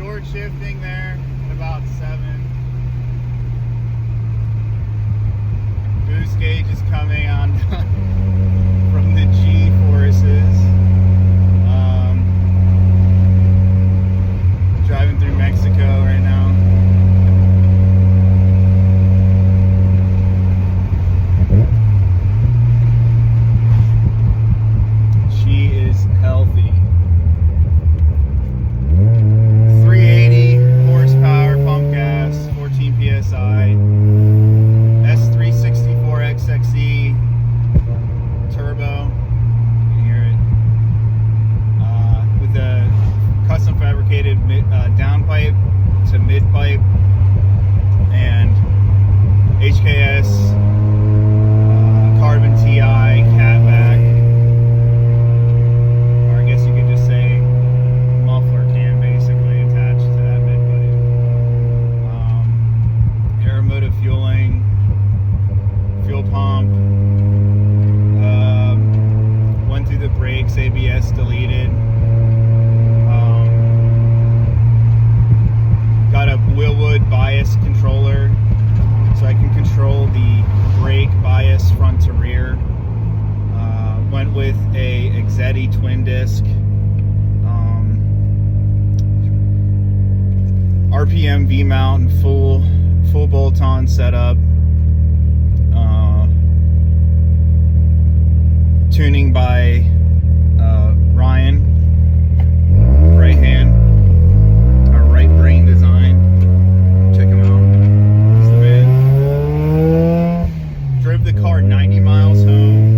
Forward shifting there at about 7. Boost gauge is coming on from the G forces. Driving through Mexico right now. She is healthy. 380 horsepower pump gas, 14 psi. S364sxe turbo. You can hear it. With a custom fabricated downpipe to mid pipe and HKS carbon TI catback, or I guess you could just say muffler cam basically attached to that mid pipe. Aeromotive fueling, fuel pump, went through the brakes, ABS deleted. Got a Wheelwood bias controller, so I can control the brake bias front to rear. Went with a Exetti twin disc, RPM V mount and full bolt-on setup. Tuning by Ryan, right hand. Right brain design. Check him out. He's the man. Drove the car 90 miles home.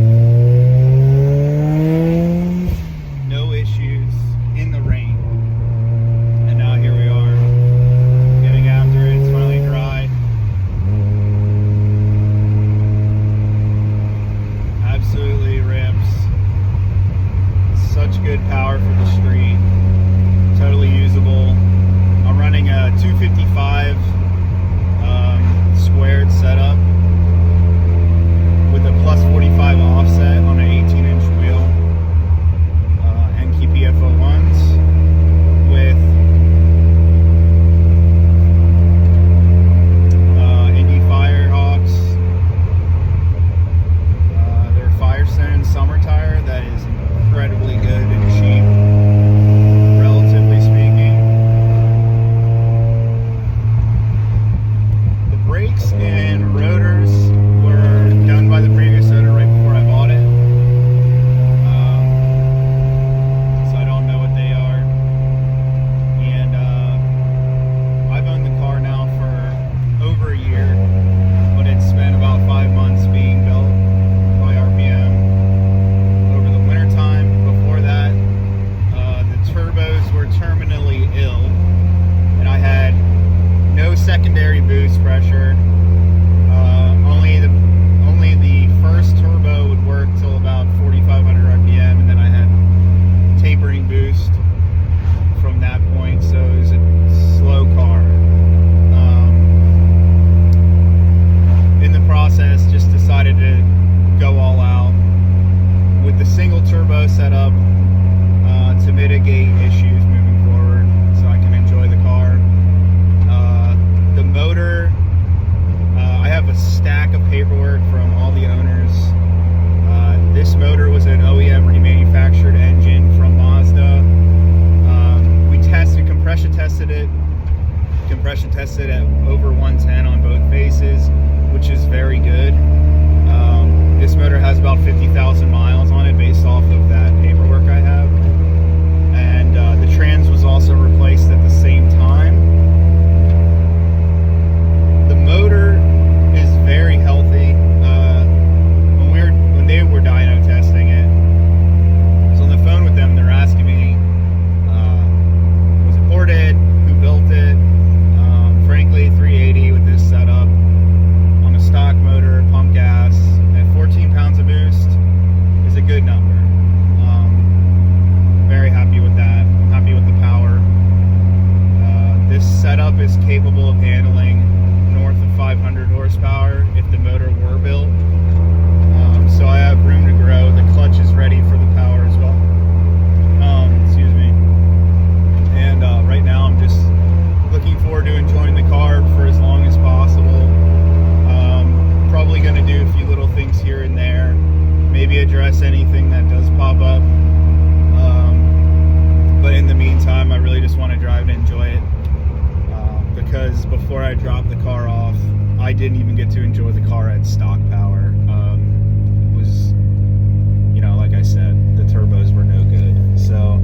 No issues in the rain. And now here we are. Getting after it. It's finally dry. Absolutely rips. Such good power for the street. Totally usable. I'm running a 255 squared setup with a plus 45 offset on an 18-inch wheel, NKPF01s with Indy Firehawks. Their Firestone summer tire that is incredibly good and cheap, relatively speaking. Brakes and rotors were done by the previous owner right before I bought it, so I don't know what they are. And I've owned the car now for over a year, but it's spent about 5 months being built by RPM over the winter time. Before that, the turbos were terminally ill, and I had no secondary boost pressure. Only the first turbo would work till about 4,500 RPM, and then I had tapering boost from that point, so it was a slow car. In the process, just decided to go all out with the single turbo setup to mitigate issues moving forward, so I can enjoy the car. The motor, I have a stack of paperwork from all the owners. This motor was an OEM remanufactured engine from Mazda. We compression tested it at over 110 on both faces, which is very good. This motor has about 50,000 miles on it based off of that paperwork I have. And the trans was also replaced at the same time. The motor is very healthy. When they were dyno testing it, I was on the phone with them. They're asking me, was it ported? Who built it? Frankly, 380 with this setup on a stock motor, pump gas, at 14 pounds of boost is a good number. Very happy with that. Happy with the power. This setup is capable of handling north of 500 horsepower if the motor were built. So I have room to grow. The clutch is ready for the power as well. Excuse me. And right now I'm just just want to drive and enjoy it. Because before I dropped the car off, I didn't even get to enjoy the car at stock power. It was, you know, like I said, the turbos were no good. So,